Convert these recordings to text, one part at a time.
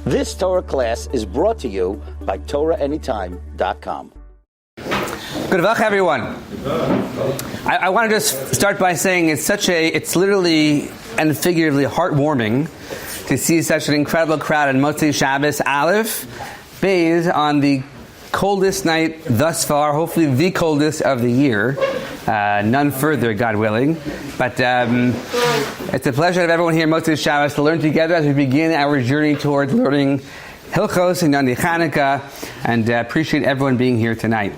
This Torah class is brought to you by TorahAnytime.com. Good luck, everyone. I want to just start by saying it's literally and figuratively heartwarming to see such an incredible crowd on Motzei Shabbos Aleph, bathed on the coldest night thus far, hopefully the coldest of the year. None further, God willing. But it's a pleasure to have everyone here Motzei Shabbos to learn together as we begin our journey towards learning Hilchos and Yonei Chanukah, and appreciate everyone being here tonight.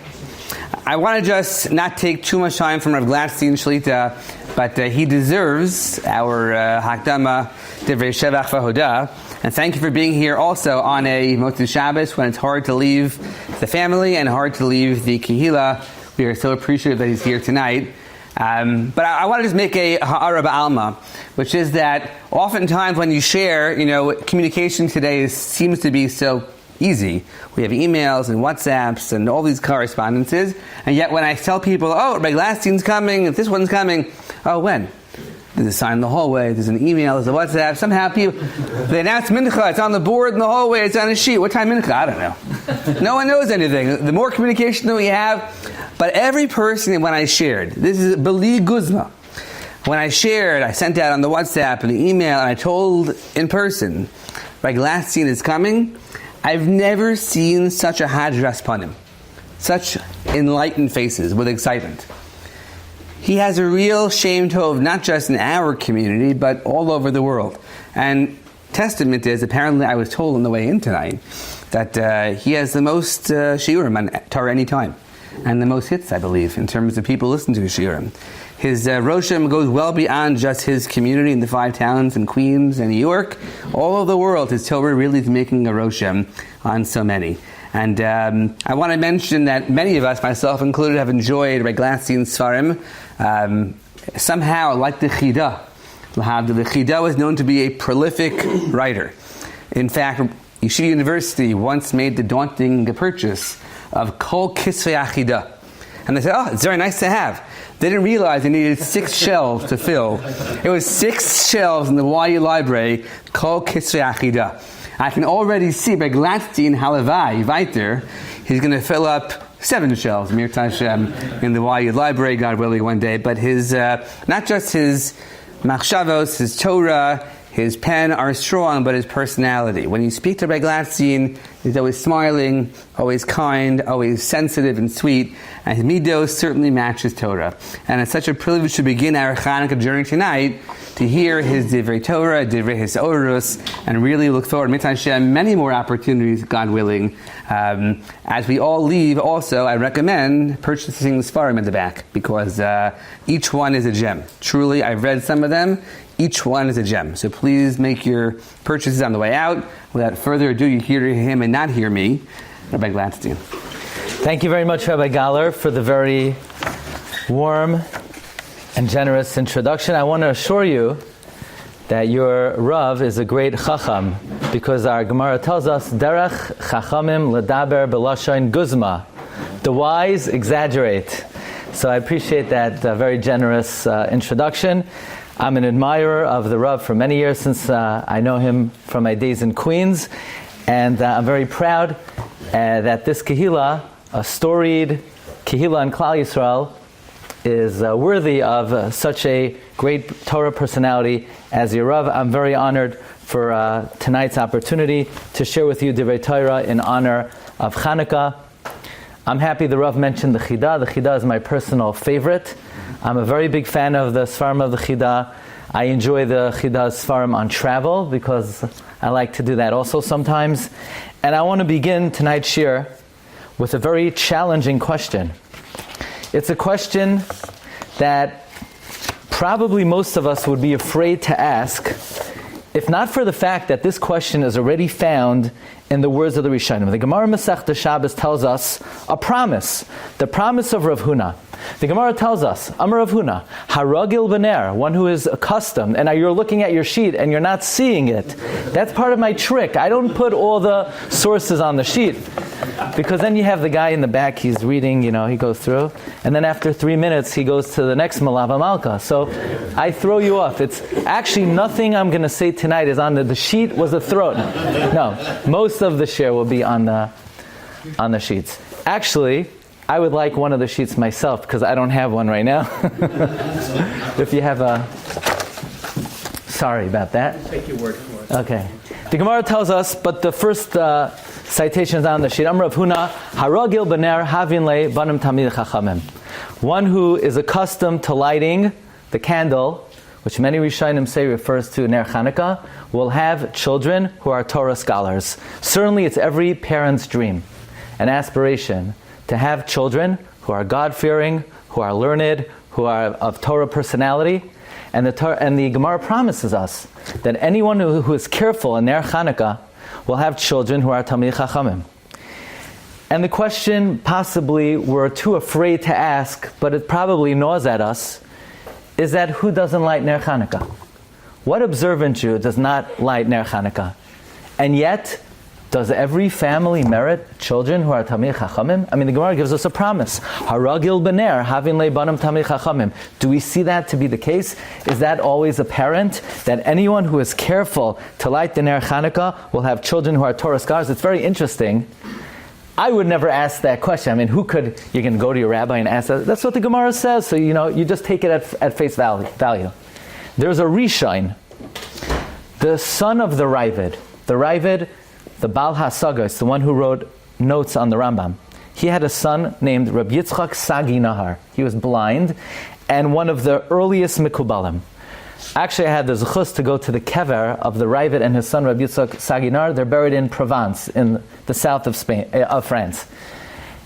I want to just not take too much time from Rabbi Glatstein Shlita, but he deserves our Hakdama Divrei Shevach V'Hoda. And thank you for being here also on a Motzei Shabbos when it's hard to leave the family and hard to leave the Kehila. We are so appreciative that he's here tonight. But I want to just make a ha'ara ba'alma, which is that oftentimes when you share, communication today seems to be so easy. We have emails and WhatsApps and all these correspondences, and yet when I tell people, Rabbi Glastein's coming, if this one's coming, when? There's a sign in the hallway, there's an email, there's a WhatsApp, somehow people, they announce mincha, it's on the board in the hallway, it's on a sheet. What time mincha? I don't know. No one knows anything. The more communication that we have, but every person, when I shared, this is Beli Guzma, when I shared, I sent out on the WhatsApp and the email, and I told in person, Rabbi Glatstein is coming, I've never seen such a hadras panim, such enlightened faces with excitement. He has a real shem tov, not just in our community, but all over the world. And testament is, apparently I was told on the way in tonight, that he has the most shiurim on Torah Anytime, and the most hits, I believe, in terms of people listening to his shiurim. His Rosham goes well beyond just his community in the 5 towns in Queens and New York. All over the world, his Torah really is making a Rosham on so many. And I want to mention that many of us, myself included, have enjoyed Rabbi Glatstein's Svarim. Somehow, like the Chida, the Chida was known to be a prolific writer. In fact, Yeshiva University once made the daunting purchase of Kol Kisvei Achida. And they said, it's very nice to have. They didn't realize they needed 6 shelves to fill. It was 6 shelves in the YU library, Kol Kisvei Achida. I can already see by Glatstein Halavai, Weiter, he's going to fill up 7 shelves, Mir Tashem, in the YU library, God willing, one day. But his, not just his machshavos, his Torah, his pen are strong, but his personality. When you speak to Rabbi Glatstein, he's always smiling, always kind, always sensitive and sweet, and his midos certainly matches Torah. And it's such a privilege to begin our Chanukah journey tonight, to hear his Divrei Torah, Divrei his Orus, and really look forward, Mitzvah Hashem, many more opportunities, God willing. As we all leave, also, I recommend purchasing the Sfarim in the back, because each one is a gem. Truly, I've read some of them. Each one is a gem. So please make your purchases on the way out. Without further ado, you hear him and not hear me, Rabbi Glatstein. Thank you very much, Rabbi Galler, for the very warm and generous introduction. I want to assure you that your Rav is a great Chacham, because our Gemara tells us, Derech Chachamim Ledaber B'Lashon Guzma. The wise exaggerate. So I appreciate that very generous introduction. I'm an admirer of the Rav for many years, since I know him from my days in Queens, and I'm very proud that this Kehila, a storied Kehila in Klal Yisrael, is worthy of such a great Torah personality as your Rav. I'm very honored for tonight's opportunity to share with you Divrei Torah in honor of Chanukah. I'm happy the Rav mentioned the Chida. The Chida is my personal favorite. I'm a very big fan of the Sfarim of the Chida. I enjoy the Chida's Sfarim on travel, because I like to do that also sometimes. And I want to begin tonight's shir with a very challenging question. It's a question that probably most of us would be afraid to ask, if not for the fact that this question is already found in the words of the Rishonim. The Gemara Masechta Shabbos tells us a promise, the promise of Rav Huna. The Gemara tells us, Amar Rav Huna, Haragil Bener, one who is accustomed, and now you're looking at your sheet and you're not seeing it. That's part of my trick. I don't put all the sources on the sheet, because then you have the guy in the back, he's reading, he goes through, and then after 3 minutes he goes to the next Malava Malka. So I throw you off. It's actually nothing I'm going to say tonight tonight is on the sheet was the throat. No, most of the share will be on the sheets. Actually, I would like one of the sheets myself because I don't have one right now. If you have a... Sorry about that. Take your word for it. Okay. The Gemara tells us, but the first citation is on the sheet. Amr Huna, Haragil Bener Havin Le Banim Tamid Chachamim. One who is accustomed to lighting the candle, which many Rishonim say refers to Ner Chanukah, will have children who are Torah scholars. Certainly it's every parent's dream and aspiration to have children who are God-fearing, who are learned, who are of Torah personality. And the Gemara promises us that anyone who is careful in Ner Chanukah will have children who are Talmidei Chachamim. And the question possibly we're too afraid to ask, but it probably gnaws at us, is that who doesn't light Ner Chanukah? What observant Jew does not light Ner Chanukah? And yet, does every family merit children who are Talmidei Chachamim? I mean, the Gemara gives us a promise. Haragil bener havin lebanim Talmidei Chachamim. Do we see that to be the case? Is that always apparent? That anyone who is careful to light the Ner Chanukah will have children who are Torah scholars? It's very interesting. I would never ask that question. I mean, you can go to your rabbi and ask that. That's what the Gemara says. So, you just take it at face value. There's a Rishon, the son of the Ravid. The Ravid, the Baal HaSagas, the one who wrote notes on the Ramban. He had a son named Rabbi Yitzchak Sagi Nahar. He was blind and one of the earliest Mikubalim. Actually, I had the zechus to go to the kever of the Ravid and his son Rabbi Yitzchak Sagi Nahar. They're buried in Provence, in the south of France.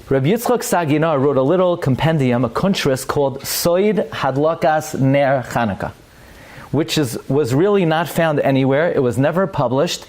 Rabbi Yitzchak Sagi Nahar wrote a little compendium, a kuntris called Soid Hadlakas Ner Chanukah, which was really not found anywhere. It was never published.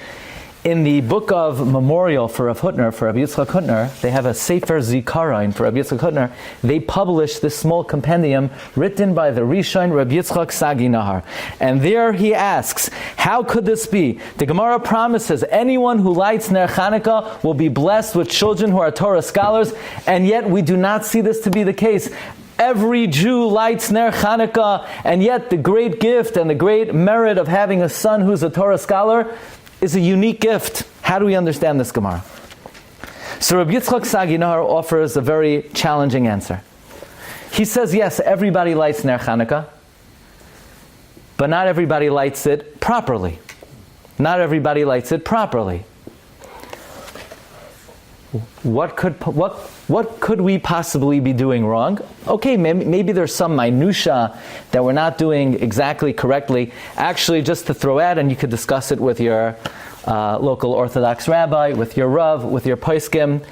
In the book of memorial for Rav Hutner, for Rabbi Yitzchak Hutner, they have a Sefer Zikaron for Rabbi Yitzchak Hutner. They published this small compendium written by the Rishon Rabbi Yitzchak Sagi Nahar. And there he asks, how could this be? The Gemara promises anyone who lights Ner Chanukah will be blessed with children who are Torah scholars, and yet we do not see this to be the case. Every Jew lights Ner Chanukah, and yet the great gift and the great merit of having a son who's a Torah scholar is a unique gift. How do we understand this Gemara? So Rabbi Yitzchak Sagi Nahar offers a very challenging answer. He says, yes, everybody lights Ner Chanukah, but not everybody lights it properly. Not everybody lights it properly. What could we possibly be doing wrong? Okay, maybe there's some minutia that we're not doing exactly correctly. Actually, just to throw out, and you could discuss it with your local Orthodox rabbi, with your Rav, with your Poskim.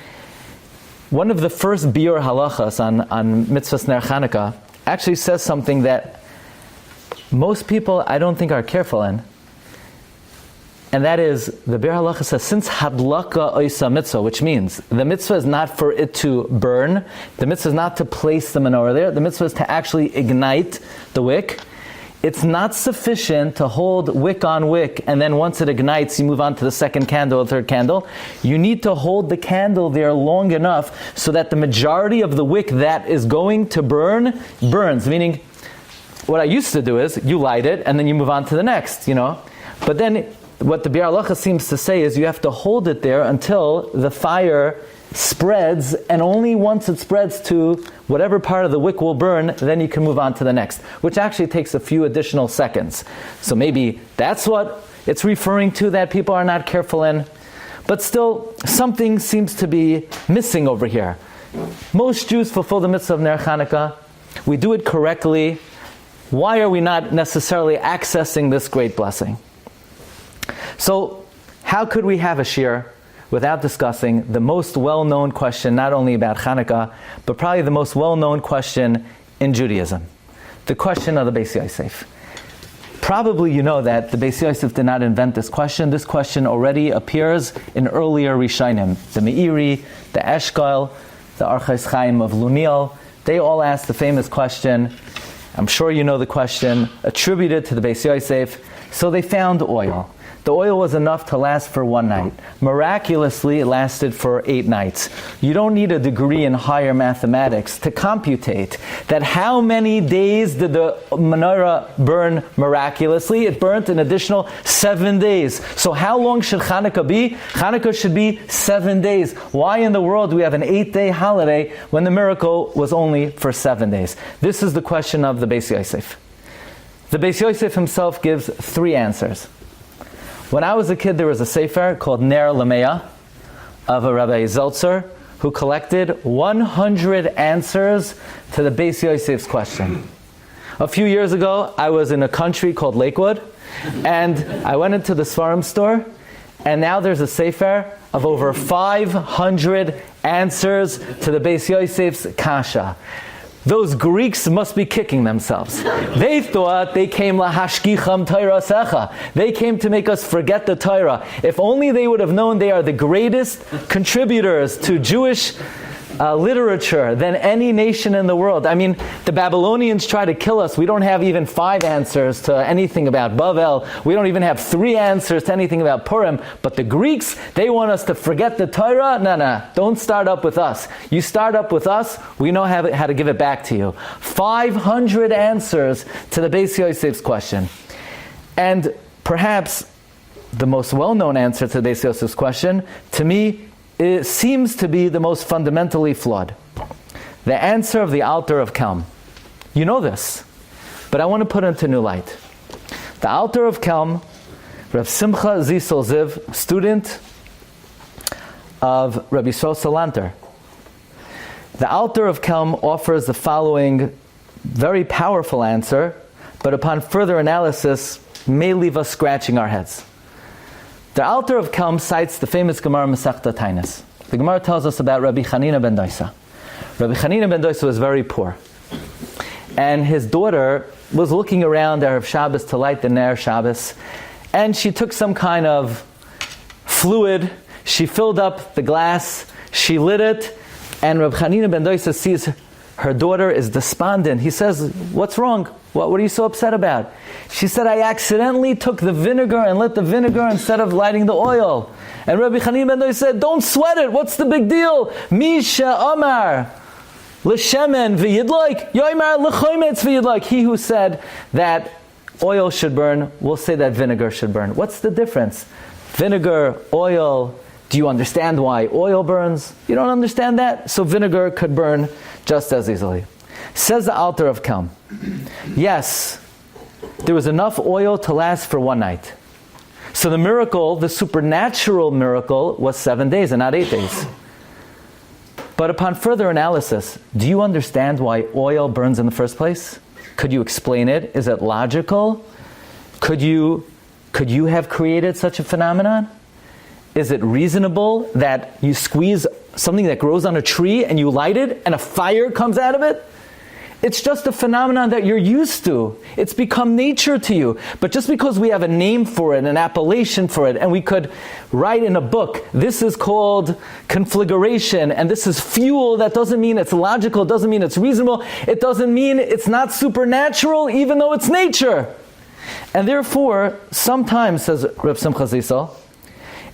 One of the first biur halachas on mitzvahs Ner Chanukah actually says something that most people I don't think are careful in. And that is, the biur halacha says, since hadlaka oisa mitzvah, which means the mitzvah is not for it to burn, the mitzvah is not to place the menorah there, the mitzvah is to actually ignite the wick. It's not sufficient to hold wick on wick, and then once it ignites, you move on to the second candle or third candle. You need to hold the candle there long enough so that the majority of the wick that is going to burn, burns. Meaning, what I used to do is, you light it, and then you move on to the next, But then, what the biur halacha seems to say is you have to hold it there until the fire spreads, and only once it spreads to whatever part of the wick will burn, then you can move on to the next, which actually takes a few additional seconds. So maybe that's what it's referring to that people are not careful in. But still, something seems to be missing over here. Most Jews fulfill the mitzvah of Ner Chanukah. We do it correctly. Why are we not necessarily accessing this great blessing? So, how could we have a shiur without discussing the most well-known question, not only about Chanukah, but probably the most well-known question in Judaism? The question of the Beis Yosef. Probably you know that the Beis Yosef did not invent this question. This question already appears in earlier Rishonim. The Meiri, the Eshkol, the Archais Chaim of Luniel. They all asked the famous question. I'm sure you know the question, attributed to the Beis Yosef. So they found oil. The oil was enough to last for one night. Miraculously, it lasted for 8 nights. You don't need a degree in higher mathematics to computate that how many days did the menorah burn miraculously? It burnt an additional 7 days. So how long should Chanukah be? Chanukah should be 7 days. Why in the world do we have an 8-day holiday when the miracle was only for 7 days? This is the question of the Beis Yosef. The Beis Yosef himself gives 3 answers. When I was a kid, there was a sefer called Ner Lameya of a Rabbi Zeltzer who collected 100 answers to the Beis Yosef's question. A few years ago, I was in a country called Lakewood, and I went into the Svarim store, and now there's a sefer of over 500 answers to the Beis Yosef's kasha. Those Greeks must be kicking themselves. They thought they came lahashkicham Torah secha. They came to make us forget the Torah. If only they would have known they are the greatest contributors to Jewish literature than any nation in the world. I mean, the Babylonians try to kill us. We don't have even 5 answers to anything about Bavel. We don't even have 3 answers to anything about Purim. But the Greeks, they want us to forget the Torah. No, don't start up with us. You start up with us, we know how to give it back to you. 500 answers to the Beis Yosef's question. And perhaps the most well-known answer to the Beis Yosef's question, to me, it seems to be the most fundamentally flawed. The answer of the Alter of Kelm. You know this, but I want to put it into new light. The Alter of Kelm, Rav Simcha Zisel Ziv, student of Rabbi Yisrael Salanter. The Alter of Kelm offers the following very powerful answer, but upon further analysis may leave us scratching our heads. The Alter of Kelm cites the famous Gemara Masechta Tainis. The Gemara tells us about Rabbi Chanina ben Doisa. Rabbi Chanina ben Doisa was very poor. And his daughter was looking around Erev Shabbos to light the Ner Shabbos. And she took some kind of fluid. She filled up the glass. She lit it. And Rabbi Chanina ben Doisa sees her daughter is despondent. He says, "What's wrong? What are you so upset about?" She said, "I accidentally took the vinegar and lit the vinegar instead of lighting the oil." And Rabbi Chanina ben Doisa said, "Don't sweat it. What's the big deal? Misha Amar l'shemen v'yidlaik yoymar l'chometz v'yidlaik." He who said that oil should burn will say that vinegar should burn. What's the difference? Vinegar, oil. Do you understand why oil burns? You don't understand that? So vinegar could burn just as easily. Says the Alter of Kelm, yes, there was enough oil to last for 1 night. So the miracle, the supernatural miracle, was 7 days and not 8 days. But upon further analysis, do you understand why oil burns in the first place? Could you explain it? Is it logical? Could you have created such a phenomenon? Is it reasonable that you squeeze something that grows on a tree and you light it and a fire comes out of it? It's just a phenomenon that you're used to. It's become nature to you. But just because we have a name for it, an appellation for it, and we could write in a book, this is called conflagration, and this is fuel, that doesn't mean it's logical, it doesn't mean it's reasonable, it doesn't mean it's not supernatural, even though it's nature. And therefore, sometimes, says Reb Simcha Zisel,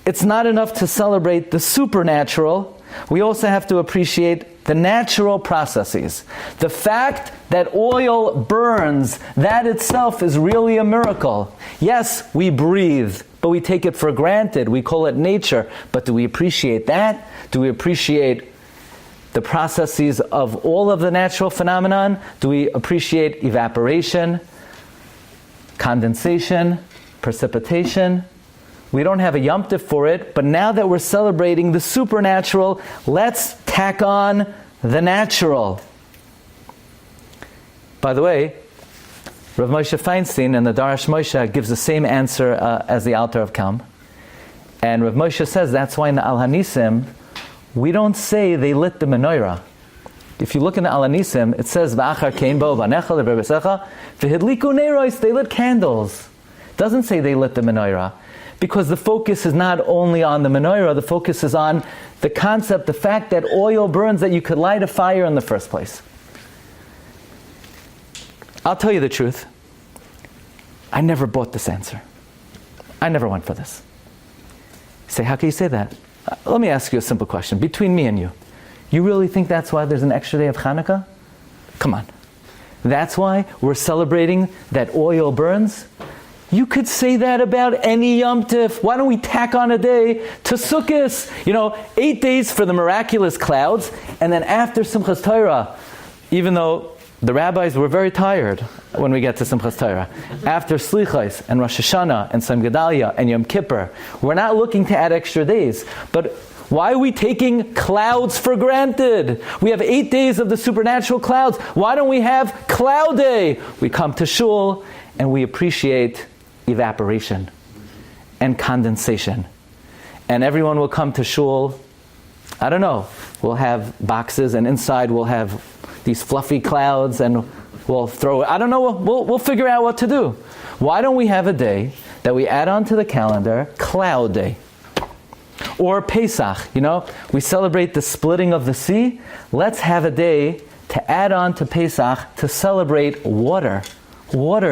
it's not enough to celebrate the supernatural. We also have to appreciate the natural processes. The fact that oil burns, that itself is really a miracle. Yes, we breathe, but we take it for granted. We call it nature. But do we appreciate that? Do we appreciate the processes of all of the natural phenomenon? Do we appreciate evaporation, condensation, precipitation? We don't have a Yom Tov for it, but now that we're celebrating the supernatural, let's tack on the natural. By the way, Rav Moshe Feinstein in the Darash Moshe gives the same answer as the Alter of Kelm. And Rav Moshe says that's why in the Al Hanisim, we don't say they lit the menorah. If you look in the Al Hanisim, it says, V'achar kein bo v'anecha le'bebesecha v'hidliku neiros, they lit candles. It doesn't say they lit the menorah. Because the focus is not only on the menorah, the focus is on the concept, the fact that oil burns, that you could light a fire in the first place. I'll tell you the truth. I never bought this answer. I never went for this. You say, how can you say that? Let me ask you a simple question. Between me and you, you really think that's why there's an extra day of Chanukah? Come on. That's why we're celebrating that oil burns? You could say that about any Yom Tif. Why don't we tack on a day to Sukkot? 8 days for the miraculous clouds, and then after Simchas Torah, even though the rabbis were very tired when we get to Simchas Torah, after Slichos and Rosh Hashanah and Tzom Gedalia and Yom Kippur, we're not looking to add extra days, but why are we taking clouds for granted? We have 8 days of the supernatural clouds. Why don't we have Cloud Day? We come to Shul and we appreciate evaporation and condensation. And everyone will come to Shul, I don't know, we'll have boxes and inside we'll have these fluffy clouds and we'll throw it. I don't know, we'll figure out what to do. Why don't we have a day that we add on to the calendar, Cloud Day? Or Pesach, we celebrate the splitting of the sea. Let's have a day to add on to Pesach to celebrate water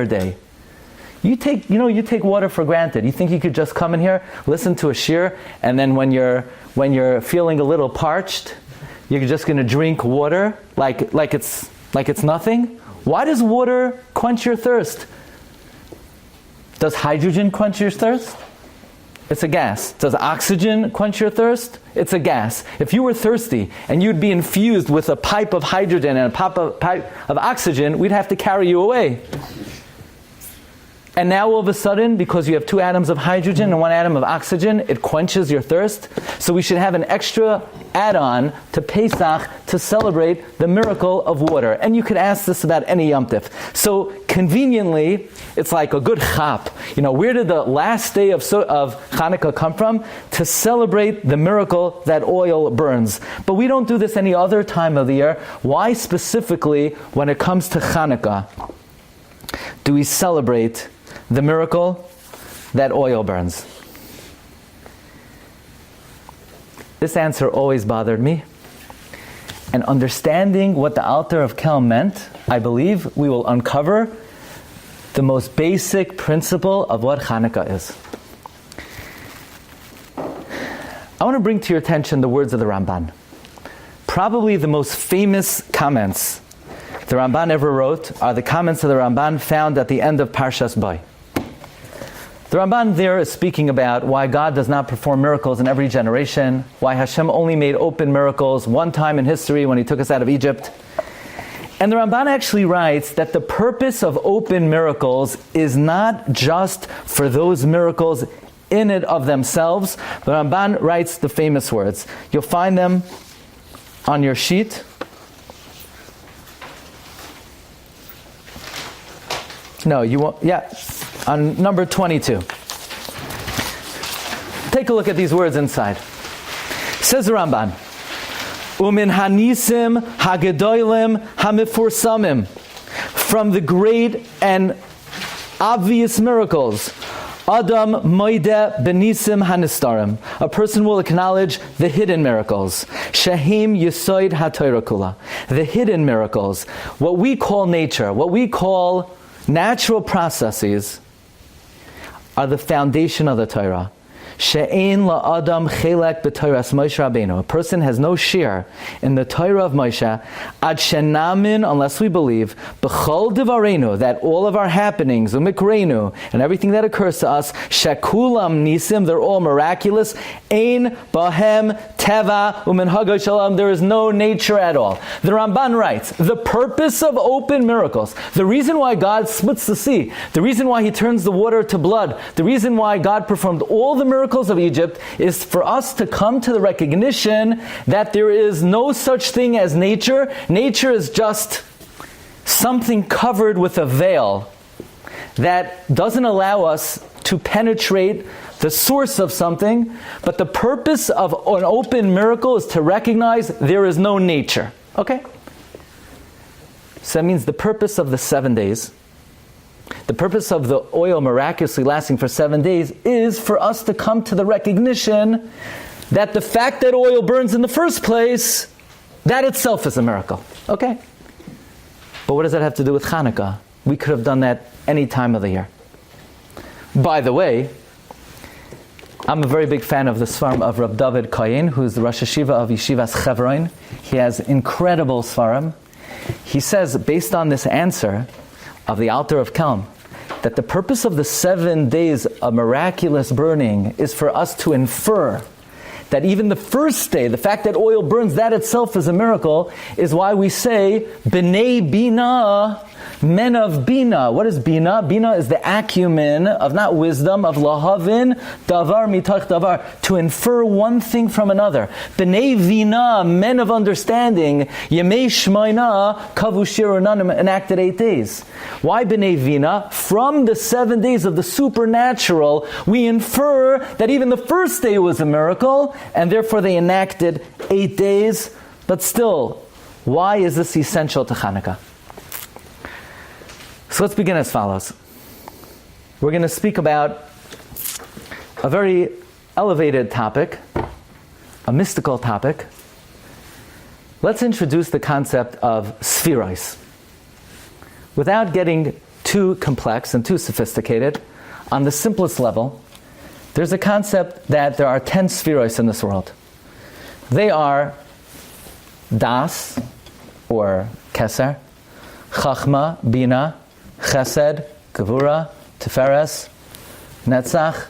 day. You take water for granted. You think you could just come in here, listen to a shiur, and then when you're feeling a little parched, you're just going to drink water like it's nothing? Why does water quench your thirst? Does hydrogen quench your thirst? It's a gas. Does oxygen quench your thirst? It's a gas. If you were thirsty and you'd be infused with a pipe of hydrogen and a pipe of oxygen, we'd have to carry you away. And now all of a sudden, because you have 2 atoms of hydrogen and 1 atom of oxygen, it quenches your thirst. So we should have an extra add-on to Pesach to celebrate the miracle of water. And you could ask this about any Yom Tif. So conveniently, it's like a good chap. Where did the last day of Chanukah come from? To celebrate the miracle that oil burns. But we don't do this any other time of the year. Why specifically, when it comes to Chanukah, do we celebrate the miracle that oil burns? This answer always bothered me. And understanding what the Alter of Kelm meant, I believe we will uncover the most basic principle of what Chanukah is. I want to bring to your attention the words of the Ramban. Probably the most famous comments the Ramban ever wrote are the comments of the Ramban found at the end of Parshas Bo. The Ramban there is speaking about why God does not perform miracles in every generation, why Hashem only made open miracles one time in history when He took us out of Egypt. And the Ramban actually writes that the purpose of open miracles is not just for those miracles in and of themselves. The Ramban writes the famous words. You'll find them on your sheet. No, you won't. Yeah, on number 22. Take a look at these words inside. Says the Ramban, Umin hanisim hagedolim hamifursamim. From the great and obvious miracles, Adam moide benisim hanistarim. A person will acknowledge the hidden miracles. Shahim yisoid haTorah kula. The hidden miracles, what we call nature, what we call natural processes, are the foundation of the Torah. She'ein la'adam chelek b'Torahs Moshe Rabbeinu. A person has no share in the Torah of Moshe, ad shenamin, unless we believe, b'chol divarenu, that all of our happenings, u'mikreinu, and everything that occurs to us, shekulam nisim, they're all miraculous, ein bahem teva u'minhagos shalom, there is no nature at all. The Ramban writes, the purpose of open miracles, the reason why God splits the sea, the reason why He turns the water to blood, the reason why God performed all the miracles of Egypt is for us to come to the recognition that there is no such thing as nature. Nature is just something covered with a veil that doesn't allow us to penetrate the source of something, but the purpose of an open miracle is to recognize there is no nature. Okay? So that means the purpose of the 7 days, the purpose of the oil miraculously lasting for 7 days is for us to come to the recognition that the fact that oil burns in the first place, that itself is a miracle. Okay? But what does that have to do with Chanukah? We could have done that any time of the year. By the way, I'm a very big fan of the Svarim of Rab David Kohen, who's the Rosh Hashiva of Yeshivas Chevron. He has incredible Svarim. He says, based on this answer of the Altar of Kelm, that the purpose of the 7 days of miraculous burning is for us to infer that even the first day, the fact that oil burns, that itself is a miracle, is why we say, B'nai Bina, men of Bina. What is Bina? Bina is the acumen of not wisdom, of lahavin, davar mitach davar, to infer one thing from another. B'nai Vina, men of understanding, Yemei Shmaina, kavu Shiur Nanim, enacted 8 days. Why B'nai Vina? From the 7 days of the supernatural, we infer that even the first day was a miracle, and therefore they enacted 8 days. But still, why is this essential to Chanukah? So let's begin as follows. We're going to speak about a very elevated topic, a mystical topic. Let's introduce the concept of spheros. Without getting too complex and too sophisticated, on the simplest level, there's a concept that there are 10 spheros in this world. They are das, or keser, chachma, bina, chesed, gevura, tiferes, netzach,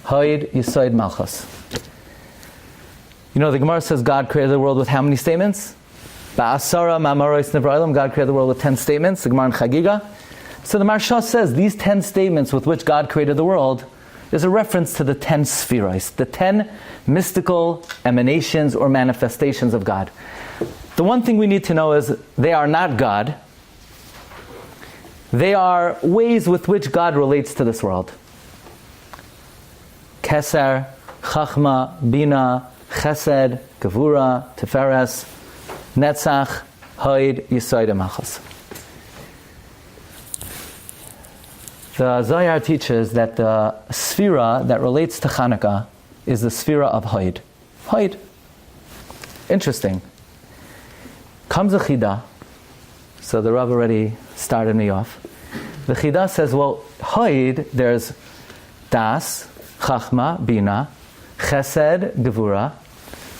hoid, yisoid, malchus. You know, the Gemara says God created the world with how many statements? Ba'asara ma'amarois nevra'ilam, God created the world with 10 statements, the Gemara in Chagiga. So the Marsha says these 10 statements with which God created the world is a reference to the 10 spheros, the 10 mystical emanations or manifestations of God. The one thing we need to know is they are not God. They are ways with which God relates to this world. Keser, Chachma, Bina, Chesed, Gevura, Tiferes, Netzach, Hoid, Yisoid, and Malchus. The Zohar teaches that the sphera that relates to Chanukah is the sphera of Hoid. Hoid. Interesting. Comes a Chida. So the Rav already started me off. The Chida says, well, Hoid, there's Das, Chachma, Bina, Chesed, Gevura,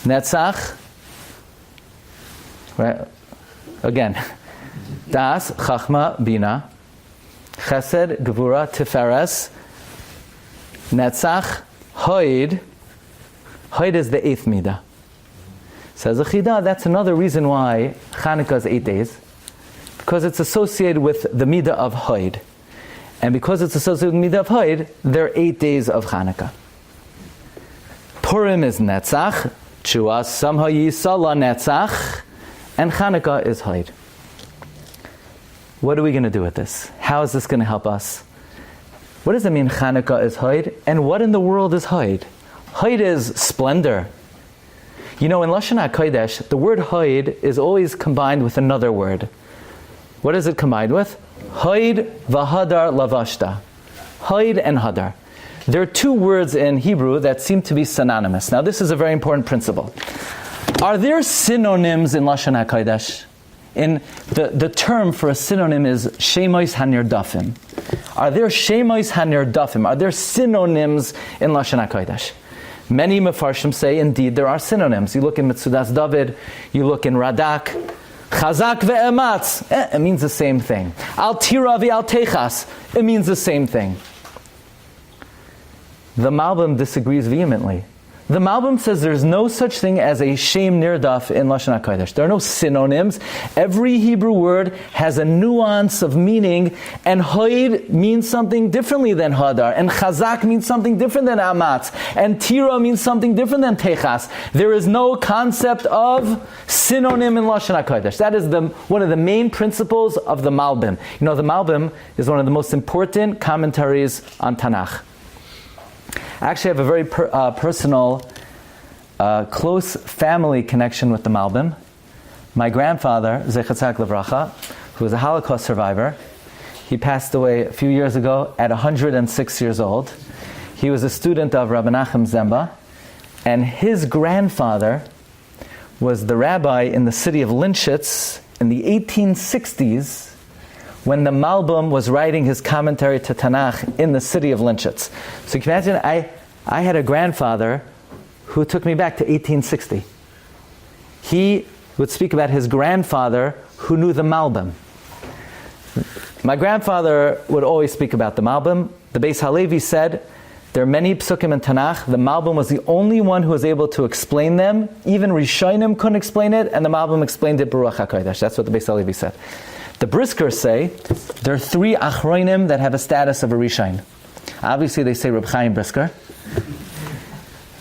Netzach, right? Again, Das, Chachma, Bina, Chesed, Gevura, Tiferes, Netzach, Hoid. Hoid is the 8th midah. Says the Chida, that's another reason why Chanukah is 8 days, because it's associated with the midah of Hoid. And because it's associated with the midah of Hoid, there are 8 days of Chanukah. Purim is Netzach, Chua Samha Yisala Netzach, and Chanukah is Hoid. What are we going to do with this? How is this going to help us? What does it mean Chanukah is Hoid? And what in the world is Hoid? Hoid is splendor. You know, in Lashon HaKodesh, the word Hoid is always combined with another word. What is it combined with? Hoid v'Hadar lavashta. Hoid and Hadar. There are 2 words in Hebrew that seem to be synonymous. Now, this is a very important principle. Are there synonyms in Lashon HaKodesh? In the term for a synonym is Shemois HaNirdafim. Are there Shemois HaNirdafim? Are there synonyms in Lashon HaKodesh? Many Mefarshim say, indeed, there are synonyms. You look in Metzudas David, you look in Radak, Chazak ve'ematz, it means the same thing. Al tira ve'al techas, it means the same thing. The Malbim disagrees vehemently. The Malbim says there's no such thing as a shem nirdaf in Lashon HaKodesh. There are no synonyms. Every Hebrew word has a nuance of meaning, and Hoid means something differently than Hadar, and Chazak means something different than Amatz, and Tira means something different than Techas. There is no concept of synonym in Lashon HaKodesh. That is one of the main principles of the Malbim. You know, the Malbim is one of the most important commentaries on Tanakh. I actually have a very personal, close family connection with the Malbim. My grandfather, Zechatzak Levracha, who was a Holocaust survivor, he passed away a few years ago at 106 years old. He was a student of Rabbi Nachum Zemba, and his grandfather was the rabbi in the city of Linschitz in the 1860s, when the Malbim was writing his commentary to Tanakh in the city of Linschitz. So you can imagine, I had a grandfather who took me back to 1860. He would speak about his grandfather who knew the Malbim. My grandfather would always speak about the Malbim. The Beis Halevi said, there are many psukim in Tanakh. The Malbim was the only one who was able to explain them. Even Rishonim couldn't explain it, and the Malbim explained it Baruch HaKodesh. That's what the Beis Halevi said. The Briskers say there are three Achronim that have a status of a Rishon. Obviously, they say Reb Chaim Brisker,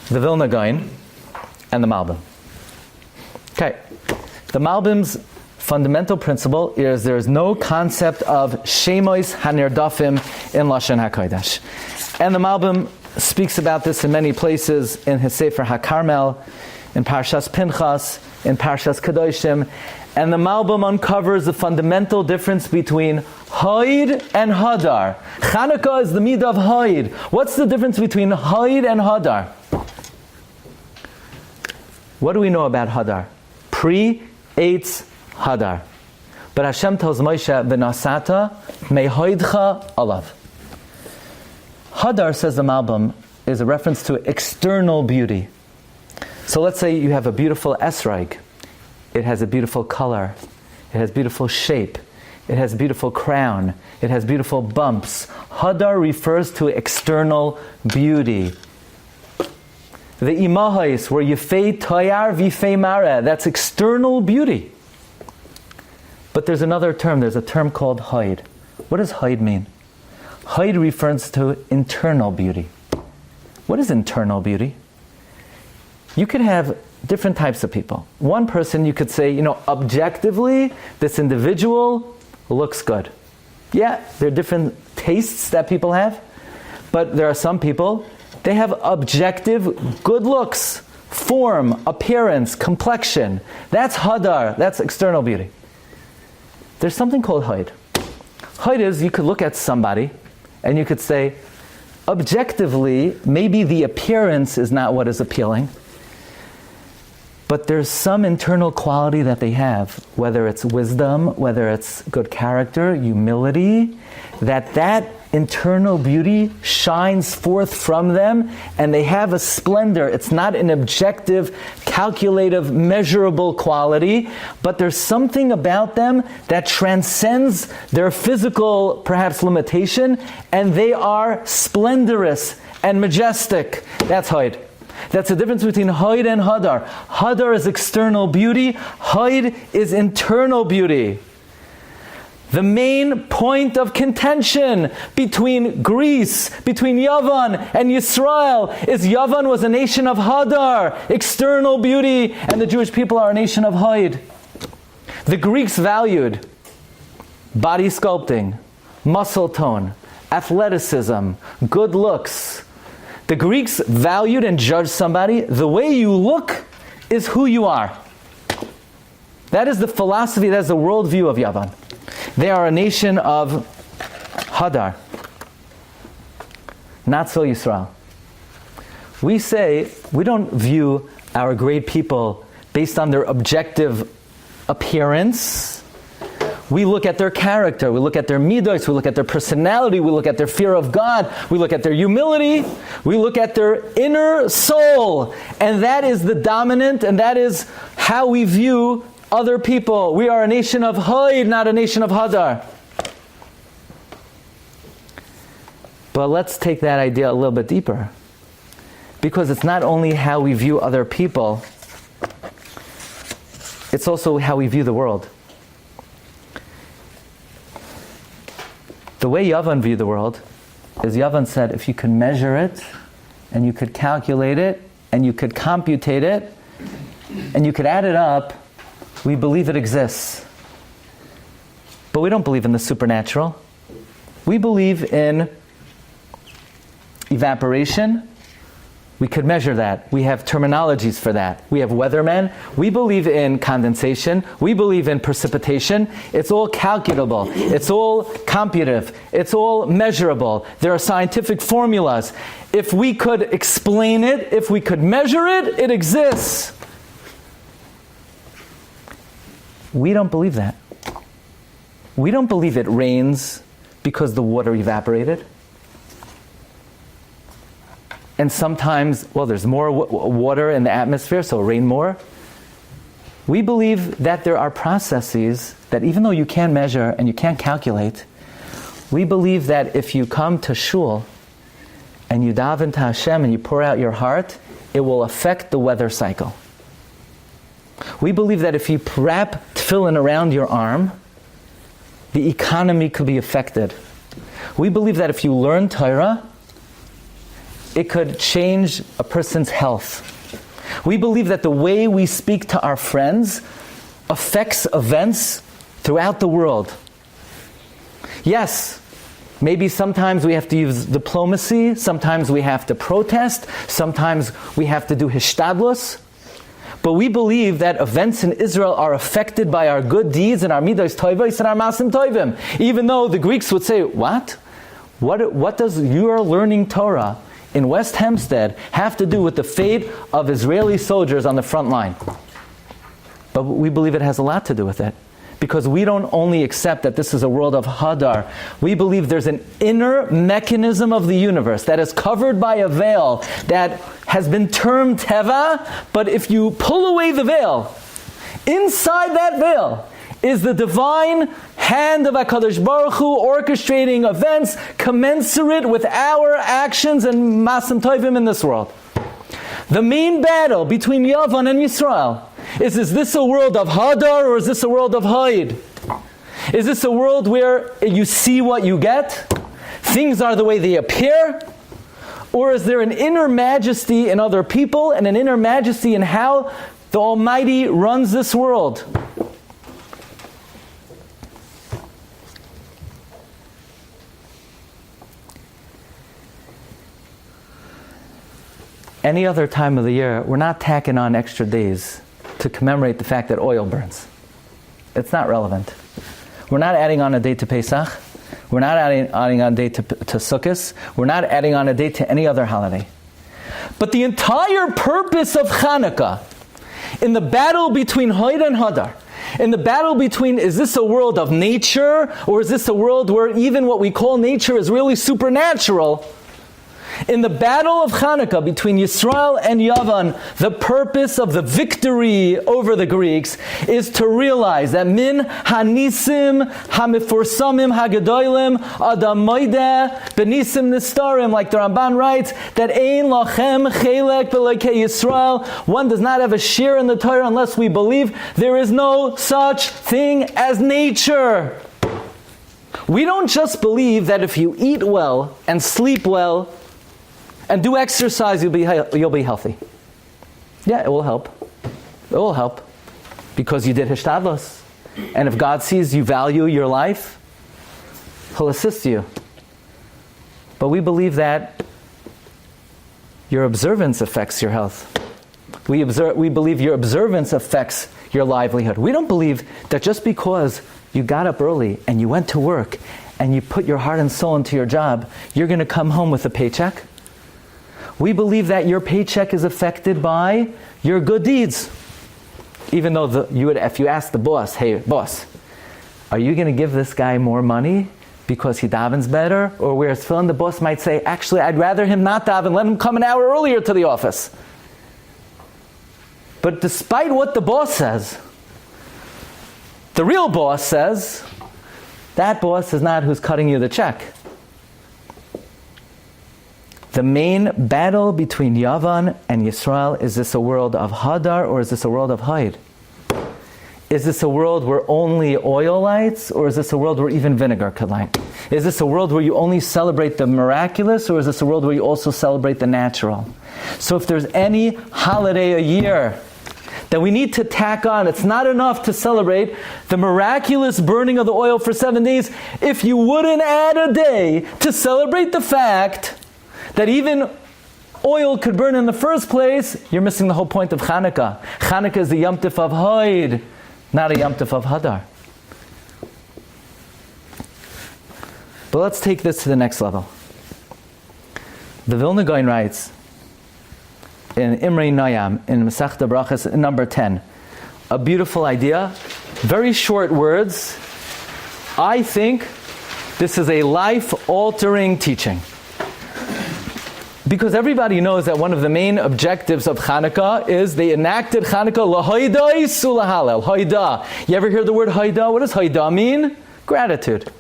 the Vilna Gaon, and the Malbim. Okay, the Malbim's fundamental principle is there is no concept of Shemois Hanirdafim in Lashon HaKodesh. And the Malbim speaks about this in many places in his Sefer HaKarmel, in Parshas Pinchas, in Parshas Kedoshim. And the Malbim uncovers the fundamental difference between Hod and Hadar. Chanukah is the midah of Hod. What's the difference between Hod and Hadar? What do we know about Hadar? Pre-Eitz Hadar. But Hashem tells Moshe, V'nasata mehoidcha alav. Hadar, says the Malbim, is a reference to external beauty. So let's say you have a beautiful esrog. It has a beautiful color. It has beautiful shape. It has beautiful crown. It has beautiful bumps. Hadar refers to external beauty. The imahais were yefei toyar v'yefei mara. That's external beauty. But there's another term. There's a term called hod. What does hod mean? Hod refers to internal beauty. What is internal beauty? You could have different types of people. One person, you could say, objectively, this individual looks good. Yeah, there are different tastes that people have, but there are some people, they have objective good looks, form, appearance, complexion. That's hadar, that's external beauty. There's something called hod. Hod is, you could look at somebody, and you could say, objectively, maybe the appearance is not what is appealing, but there's some internal quality that they have, whether it's wisdom, whether it's good character, humility, that internal beauty shines forth from them, and they have a splendor. It's not an objective, calculative, measurable quality, but there's something about them that transcends their physical, perhaps, limitation, and they are splendorous and majestic. That's Hod. That's the difference between Hod and Hadar. Hadar is external beauty. Hod is internal beauty. The main point of contention between Greece, between Yavan and Yisrael, is Yavan was a nation of Hadar, external beauty, and the Jewish people are a nation of Hod. The Greeks valued body sculpting, muscle tone, athleticism, good looks. The Greeks valued and judged somebody. The way you look is who you are. That is the philosophy, that is the worldview of Yavan. They are a nation of Hadar. Not so Yisrael. We say, we don't view our great people based on their objective appearance. We look at their character, we look at their midos, we look at their personality, we look at their fear of God, we look at their humility, we look at their inner soul. And that is the dominant, and that is how we view other people. We are a nation of Hod, not a nation of Hadar. But let's take that idea a little bit deeper. Because it's not only how we view other people, it's also how we view the world. The way Yavan viewed the world is Yavan said, if you could measure it, and you could calculate it, and you could computate it, and you could add it up, we believe it exists. But we don't believe in the supernatural. We believe in evaporation. We could measure that. We have terminologies for that. We have weathermen. We believe in condensation. We believe in precipitation. It's all calculable. It's all computative. It's all measurable. There are scientific formulas. If we could explain it, if we could measure it, it exists. We don't believe that. We don't believe it rains because the water evaporated. and sometimes, there's more water in the atmosphere, so rain more. We believe that there are processes that even though you can't measure and you can't calculate, we believe that if you come to shul and you daven to Hashem and you pour out your heart, it will affect the weather cycle. We believe that if you wrap tefillin around your arm, the economy could be affected. We believe that if you learn Torah, it could change a person's health. We believe that the way we speak to our friends affects events throughout the world. Yes, maybe sometimes we have to use diplomacy, sometimes we have to protest, sometimes we have to do hishtadlus. But we believe that events in Israel are affected by our good deeds and our midos tovos and our masim tovim. Even though the Greeks would say, what? What does your learning Torah in West Hempstead have to do with the fate of Israeli soldiers on the front line? But we believe it has a lot to do with it. Because we don't only accept that this is a world of Hadar, we believe there's an inner mechanism of the universe that is covered by a veil that has been termed Teva, but if you pull away the veil, inside that veil is the divine hand of HaKadosh Baruch Hu orchestrating events commensurate with our actions and Masim Tovim in this world. The main battle between Yavan and Yisrael is this a world of Hadar or is this a world of Haid? Is this a world where you see what you get? Things are the way they appear? Or is there an inner majesty in other people and an inner majesty in how the Almighty runs this world? Any other time of the year, we're not tacking on extra days to commemorate the fact that oil burns. It's not relevant. We're not adding on a day to Pesach. We're not adding on a day to Sukkot. We're not adding on a day to any other holiday. But the entire purpose of Chanukah, in the battle between Haid and Hadar, in the battle between, is this a world of nature, or is this a world where even what we call nature is really supernatural? In the battle of Chanukah between Yisrael and Yavan, the purpose of the victory over the Greeks is to realize that min hanisim hamifursamim hagadolim adamoide benisim nistarim, like the Ramban writes, that ein lachem chelek b'lekei Yisrael, one does not have a share in the Torah unless we believe there is no such thing as nature. We don't just believe that if you eat well and sleep well and do exercise, you'll be healthy. Yeah, it will help. It will help. Because you did hishtadlos. And if God sees you value your life, He'll assist you. But we believe that your observance affects your health. We believe your observance affects your livelihood. We don't believe that just because you got up early and you went to work and you put your heart and soul into your job, you're going to come home with a paycheck. We believe that your paycheck is affected by your good deeds. Even though if you ask the boss, hey boss, are you going to give this guy more money because he davens better? Or wears tefillin, the boss might say, actually I'd rather him not daven, let him come an hour earlier to the office. But despite what the boss says, the real boss says, that boss is not who's cutting you the check. The main battle between Yavan and Yisrael, is this a world of Hadar or is this a world of Haid? Is this a world where only oil lights, or is this a world where even vinegar could light? Is this a world where you only celebrate the miraculous, or is this a world where you also celebrate the natural? So if there's any holiday a year that we need to tack on, it's not enough to celebrate the miraculous burning of the oil for 7 days. If you wouldn't add a day to celebrate the fact that even oil could burn in the first place, you're missing the whole point of Chanukah. Chanukah is the Yom Tov of Haid, not a Yom Tov of Hadar. But let's take this to the next level. The Vilna Gaon writes in Imrei Noyam, in Masechta Brachas, number 10, a beautiful idea, very short words. I think this is a life-altering teaching. Because everybody knows that one of the main objectives of Chanukah is they enacted Chanukah l'hoidai sulahalel. Hoida. You ever hear the word hoida? What does hoida mean? Gratitude.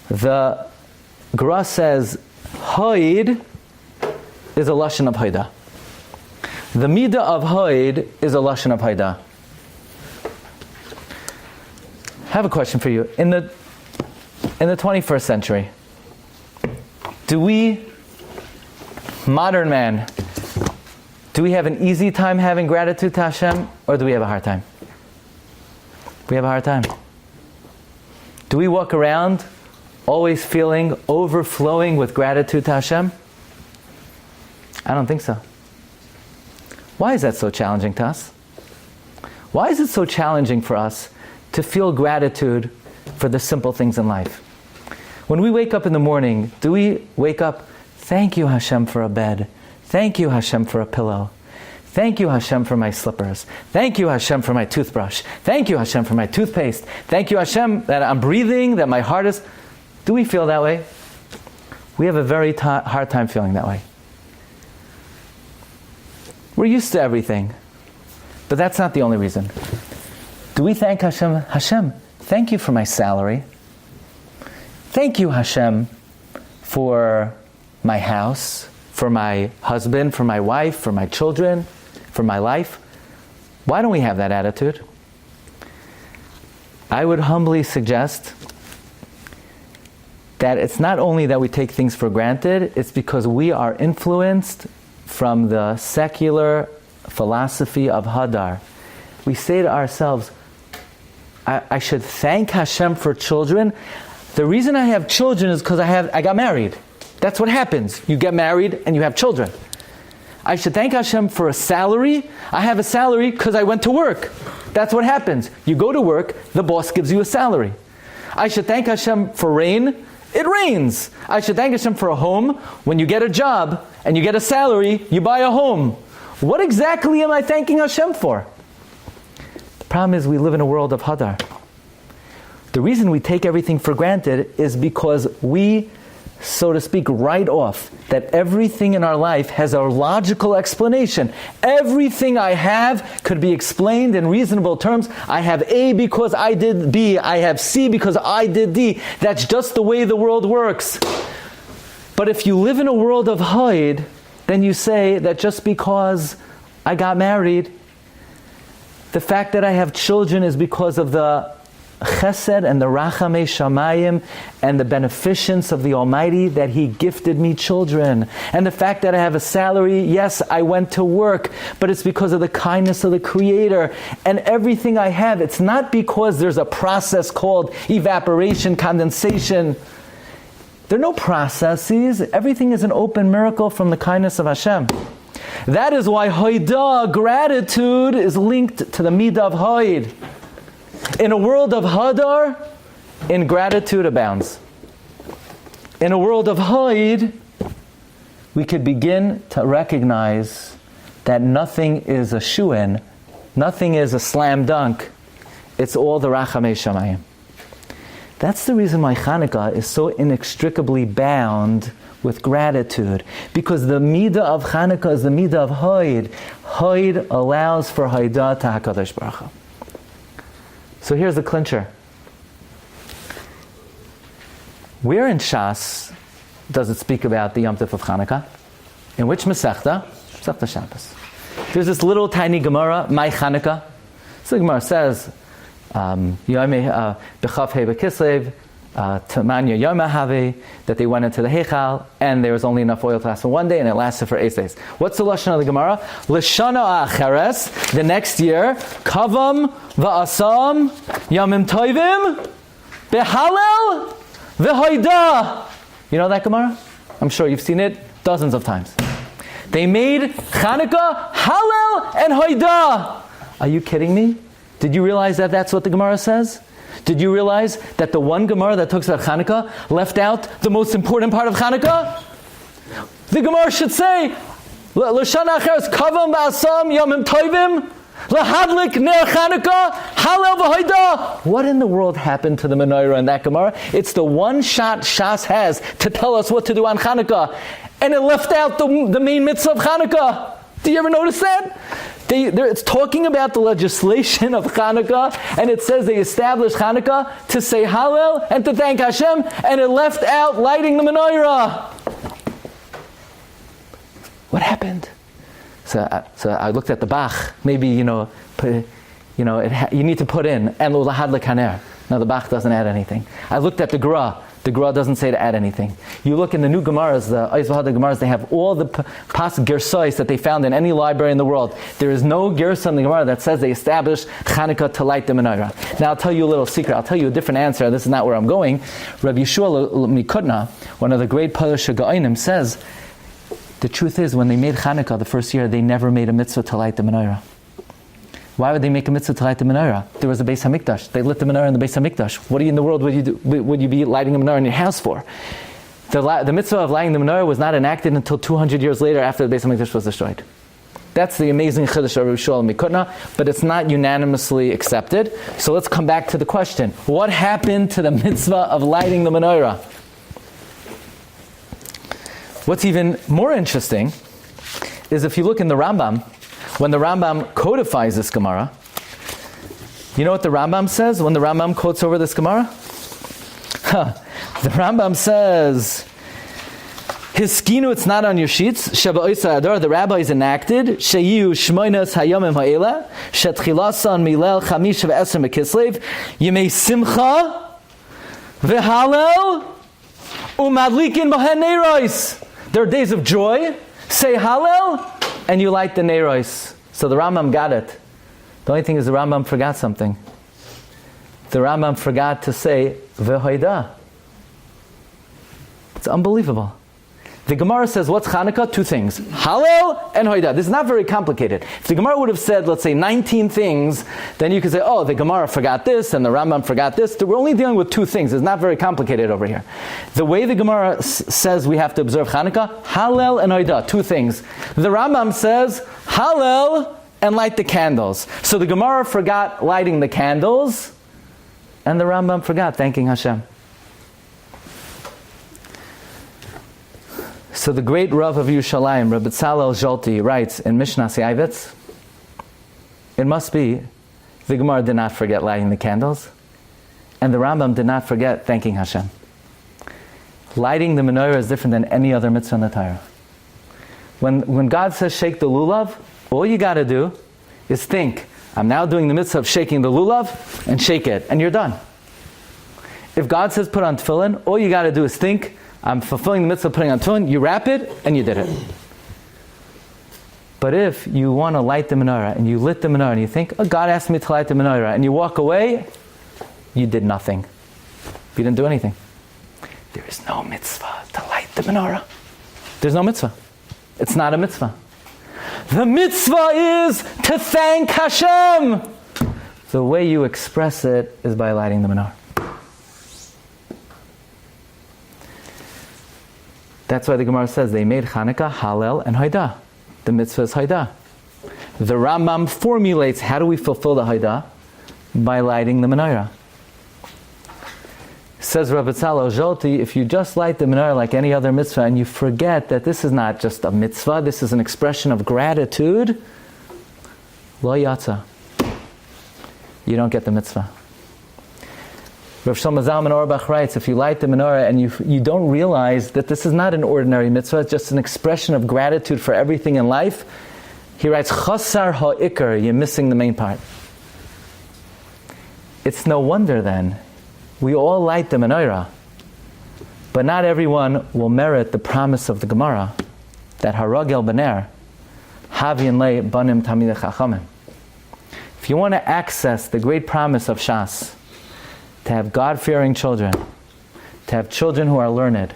The Gemara says hoid is a lashon of hoida. The midah of hoid is a lashon of hoida. I have a question for you. In the 21st century, do we, modern man, do we have an easy time having gratitude to Hashem, or do we have a hard time? We have a hard time. Do we walk around always feeling overflowing with gratitude to Hashem? I don't think so. Why is that so challenging to us? Why is it so challenging for us to feel gratitude for the simple things in life? When we wake up in the morning, do we wake up, thank you Hashem for a bed, thank you Hashem for a pillow, thank you Hashem for my slippers, thank you Hashem for my toothbrush, thank you Hashem for my toothpaste, thank you Hashem that I'm breathing, that my heart is... Do we feel that way? We have a very hard time feeling that way. We're used to everything, but that's not the only reason. Do we thank Hashem? Hashem, thank you for my salary. Thank you, Hashem, for my house, for my husband, for my wife, for my children, for my life. Why don't we have that attitude? I would humbly suggest that it's not only that we take things for granted, it's because we are influenced from the secular philosophy of Hadar. We say to ourselves, I should thank Hashem for children. The reason I have children is because I got married. That's what happens. You get married and you have children. I should thank Hashem for a salary. I have a salary because I went to work. That's what happens. You go to work, the boss gives you a salary. I should thank Hashem for rain. It rains. I should thank Hashem for a home. When you get a job and you get a salary, you buy a home. What exactly am I thanking Hashem for? The problem is we live in a world of Hadar. The reason we take everything for granted is because we, so to speak, write off that everything in our life has a logical explanation. Everything I have could be explained in reasonable terms. I have A because I did B. I have C because I did D. That's just the way the world works. But if you live in a world of Haid, then you say that just because I got married, the fact that I have children is because of the Chesed and the Rachamei Shamayim and the beneficence of the Almighty that He gifted me children. And the fact that I have a salary, yes, I went to work, but it's because of the kindness of the Creator. And everything I have, it's not because there's a process called evaporation, condensation. There are no processes. Everything is an open miracle from the kindness of Hashem. That is why Hoidah, gratitude, is linked to the Midah of Hoid. In a world of Hadar, ingratitude abounds. In a world of Haid, we could begin to recognize that nothing is a shoo-in, nothing is a slam dunk. It's all the Rachamei Shamayim. That's the reason why Chanukah is so inextricably bound with gratitude. Because the midah of Chanukah is the midah of Haid. Haid allows for Haidah to HaKadosh Baruch Hu. So here's the clincher. Where in Shas does it speak about the Yom Tov of Chanukah? In which Masechta? Masechta Shabbos. There's this little tiny Gemara, My Chanukah. So the Gemara says, B'chav Hei B'Kislev, Tamanya Yom HaHavi, that they went into the Heichal, and there was only enough oil to last for one day, and it lasted for 8 days. What's the lashon of the Gemara? L'shana Acheres, the next year, Kavam V'asam Yamim Toivim Behalel V'Hoidah. You know that Gemara? I'm sure you've seen it dozens of times. They made Chanukah, Halel, and Hoidah. Are you kidding me? Did you realize that that's what the Gemara says? Did you realize that the one Gemara that talks about Chanukah left out the most important part of Chanukah? The Gemara should say, L'shana acheres kavam ba'asam yomim toivim lahadlik ner Chanukah halel v'hoidah. What in the world happened to the menorah in that Gemara? It's the one shot Shas has to tell us what to do on Chanukah. and it left out the main mitzvah of Chanukah. Do you ever notice that? It's talking about the legislation of Chanukah, and it says they established Chanukah to say Hallel and to thank Hashem, and it left out lighting the menorah. What happened? So I looked at the Bach. Maybe you need to put in and l'had lekaner. Now the Bach doesn't add anything. I looked at the Gra. The Gra doesn't say to add anything. You look in the new Gemaras, the Eis V'Hadar Gemaras, they have all the pas gersais that they found in any library in the world. There is no gersa in the Gemara that says they established Chanukah to light the menorah. Now I'll tell you a little secret. I'll tell you a different answer. This is not where I'm going. Rabbi Yehuda HaNasi, one of the great Parsha Gaonim, says, the truth is, when they made Chanukah the first year, they never made a mitzvah to light the menorah. Why would they make a mitzvah to light the menorah? There was a Beis Hamikdash. They lit the menorah in the Beis Hamikdash. What in the world would you do? Would you be lighting a menorah in your house for? The mitzvah of lighting the menorah was not enacted until 200 years later after the Beis Hamikdash was destroyed. That's the amazing chiddush of Rabbi Yehuda HaNasi, but it's not unanimously accepted. So let's come back to the question. What happened to the mitzvah of lighting the menorah? What's even more interesting is if you look in the Ramban, when the Rambam codifies this Gemara, you know what the Rambam says when the Rambam quotes over this Gemara? The Rambam says, Hiskinu, it's not on your sheets, Sheba Oisa Hadar, the rabbis enacted, Sheyu Shmoinas Hayomim Ha'ela, Shetchilasan Milel Chamish Ve'eser Mekislev, Yemei Simcha, Ve'halel, Umadlikin Bohen Neiros. There are days of joy, say Hallel, and you light the Neiros. So the Rambam got it. The only thing is the Rambam forgot something. The Rambam forgot to say V'hoida. It's unbelievable. The Gemara says, what's Chanukah? Two things. Hallel and Hoida. This is not very complicated. If the Gemara would have said, let's say, 19 things, then you could say, oh, the Gemara forgot this and the Rambam forgot this. We're only dealing with two things. It's not very complicated over here. The way the Gemara says we have to observe Chanukah, Hallel and Hoida, two things. The Rambam says, Hallel and light the candles. So the Gemara forgot lighting the candles, and the Rambam forgot thanking Hashem. So the great Rav of Yerushalayim, Rabbi Tzalel Zolti, writes in Mishnah Se'ayvetz, it must be the Gemara did not forget lighting the candles, and the Rambam did not forget thanking Hashem. Lighting the menorah is different than any other mitzvah in the Torah. When God says shake the lulav, all you got to do is think, I'm now doing the mitzvah of shaking the lulav, and shake it, and you're done. If God says put on tefillin, all you got to do is think, I'm fulfilling the mitzvah of putting on tefillin, you wrap it, and you did it. But if you want to light the menorah, and you lit the menorah, and you think, oh, God asked me to light the menorah, and you walk away, you did nothing. You didn't do anything. There is no mitzvah to light the menorah. There's no mitzvah. It's not a mitzvah. The mitzvah is to thank Hashem. The way you express it is by lighting the menorah. That's why the Gemara says they made Chanukah, Hallel, and Hoida. The mitzvah is Hoida. The Rambam formulates how do we fulfill the Hoida? By lighting the menorah. Says Rabbi Tzalel Zolti, if you just light the menorah like any other mitzvah and you forget that this is not just a mitzvah, this is an expression of gratitude, lo yatsa. You don't get the mitzvah. Rav Shlomo Zalman Auerbach writes, if you light the menorah and you don't realize that this is not an ordinary mitzvah, it's just an expression of gratitude for everything in life, he writes, chasar ha'ikar, you're missing the main part. It's no wonder then, we all light the menorah, but not everyone will merit the promise of the Gemara, that haragel b'ner, havin le banim tamidei chachamim. If you want to access the great promise of Shas, to have God-fearing children, to have children who are learned,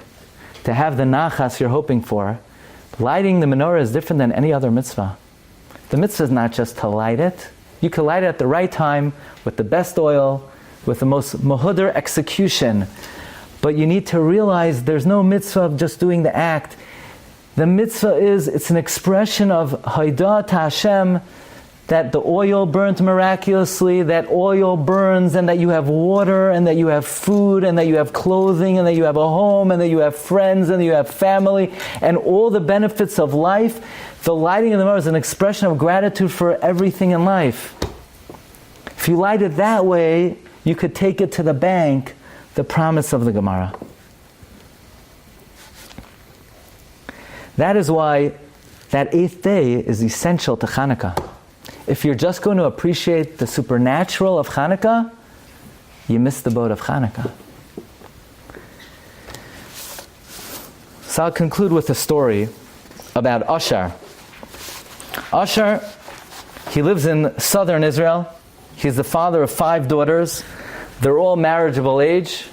to have the nachas you're hoping for, lighting the menorah is different than any other mitzvah. The mitzvah is not just to light it. You can light it at the right time, with the best oil, with the most mahudar execution. But you need to realize there's no mitzvah of just doing the act. The mitzvah it's an expression of Haidah to Hashem that the oil burnt miraculously, that oil burns, and that you have water, and that you have food, and that you have clothing, and that you have a home, and that you have friends, and that you have family, and all the benefits of life. The lighting of the menorah is an expression of gratitude for everything in life. If you light it that way, you could take it to the bank, the promise of the Gemara. That is why that 8th day is essential to Chanukah. If you're just going to appreciate the supernatural of Chanukah, you miss the boat of Chanukah. So I'll conclude with a story about Asher. Asher, he lives in southern Israel. He's the father of 5 daughters. They're all marriageable age,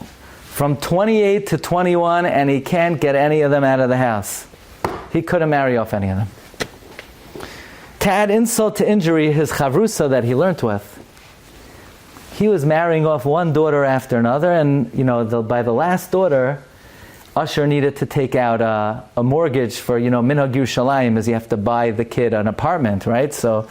from 28 to 21, and he can't get any of them out of the house. He couldn't marry off any of them. To add insult to injury, his chavrusa that he learnt with, he was marrying off one daughter after another, and by the last daughter, Asher needed to take out a mortgage for, minhag Yerushalayim, as you have to buy the kid an apartment, right? So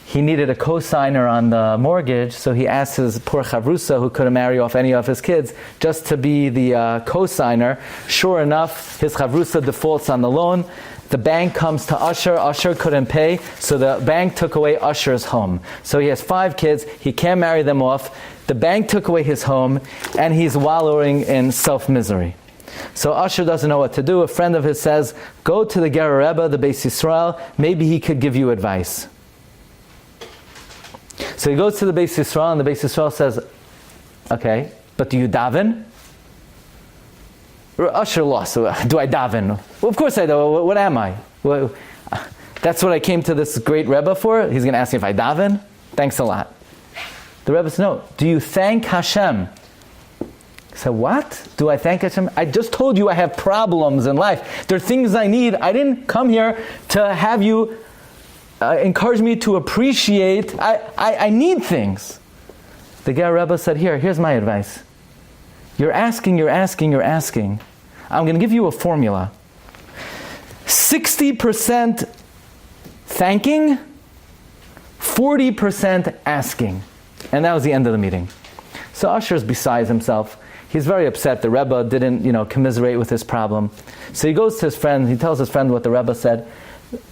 he needed a co-signer on the mortgage, so he asked his poor chavrusa, who couldn't marry off any of his kids, just to be the co-signer. Sure enough, his chavrusa defaults on the loan. The bank comes to Asher. Asher couldn't pay, so the bank took away Asher's home. So he has 5 kids. He can't marry them off. The bank took away his home, and he's wallowing in self-misery. So Asher doesn't know what to do. A friend of his says, go to the Ger Rebbe, the Beis Yisrael. Maybe he could give you advice. So he goes to the Beis Yisrael, and the Beis Yisrael says, okay, but do you daven? Asher lost. Do I daven? Well, of course I do. What am I? Well, that's what I came to this great Rebbe for? He's going to ask me if I daven? Thanks a lot. The Rebbe says, no. Do you thank Hashem? I said, what? Do I thank Hashem? I just told you I have problems in life. There are things I need. I didn't come here to have you encourage me to appreciate. I need things. The Ger Rebbe said, here's my advice. You're asking. I'm going to give you a formula. 60% thanking, 40% asking. And that was the end of the meeting. So Asher's beside himself. He's very upset. The Rebbe didn't, commiserate with his problem. So he goes to his friend. He tells his friend what the Rebbe said.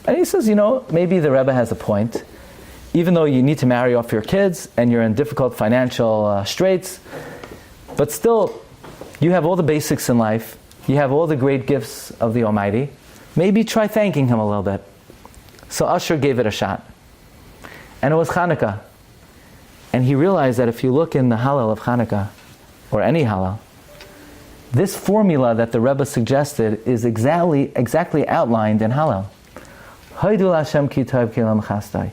And he says, maybe the Rebbe has a point. Even though you need to marry off your kids and you're in difficult financial straits, but still, you have all the basics in life. You have all the great gifts of the Almighty. Maybe try thanking Him a little bit. So Asher gave it a shot. And it was Chanukah. And he realized that if you look in the Hallel of Chanukah, or any Hallel, this formula that the Rebbe suggested is exactly outlined in Hallel. Haidu Hashem ki tov ki lam chastai.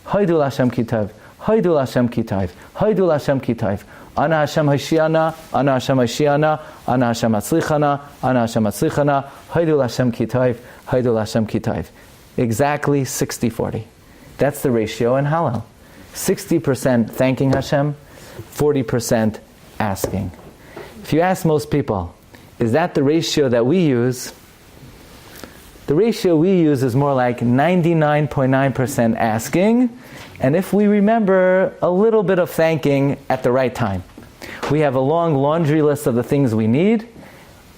Haidu Hashem ki tov. Haidu Hashem ki tov. Haidu Hashem ki tov. Ana Hashem Hashiana, Ana Hashem Hashiana, Ana Hashem Atzlichana, Ana Hashem Atzlichana, Haidu Hashem ki tov, Haidu Hashem ki tov. Exactly 60-40. That's the ratio in Hallel. 60% thanking Hashem, 40% asking. If you ask most people, is that the ratio that we use? The ratio we use is more like 99.9% asking, and if we remember a little bit of thanking at the right time. We have a long laundry list of the things we need,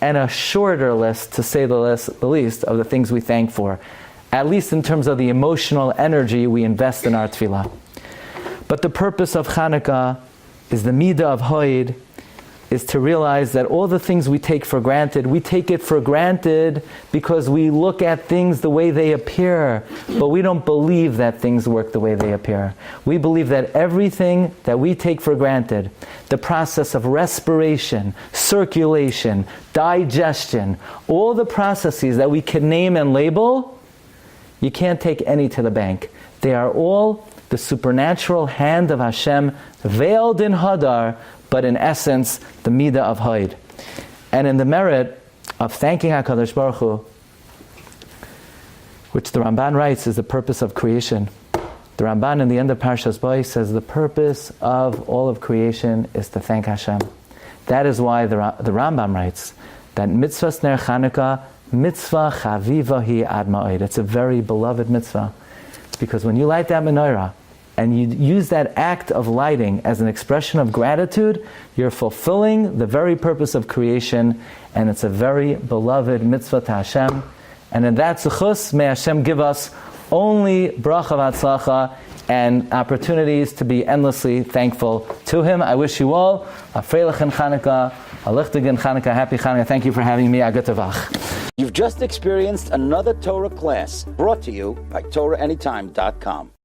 and a shorter list, to say the least, of the things we thank for, at least in terms of the emotional energy we invest in our tefillah. But the purpose of Chanukah is the midah of Hoid, is to realize that all the things we take for granted, we take it for granted because we look at things the way they appear, but we don't believe that things work the way they appear. We believe that everything that we take for granted, the process of respiration, circulation, digestion, all the processes that we can name and label, you can't take any to the bank. They are all the supernatural hand of Hashem, veiled in Hadar, but in essence, the midah of Hoid. And in the merit of thanking HaKadosh Baruch Hu, which the Ramban writes is the purpose of creation. The Ramban in the end of Parshas Bo says the purpose of all of creation is to thank Hashem. That is why the Rambam writes that mitzvahs ner Chanukah, mitzvah chaviva hi ad ma'od. It's a very beloved mitzvah. Because when you light that menorah, and you use that act of lighting as an expression of gratitude, you're fulfilling the very purpose of creation, and it's a very beloved mitzvah to Hashem. And in that zechus, may Hashem give us only bracha v'atzlacha and opportunities to be endlessly thankful to Him. I wish you all a freilichen Chanukah, a lichtigen Chanukah, happy Chanukah. Thank you for having me. Agatavach. You've just experienced another Torah class brought to you by TorahAnytime.com.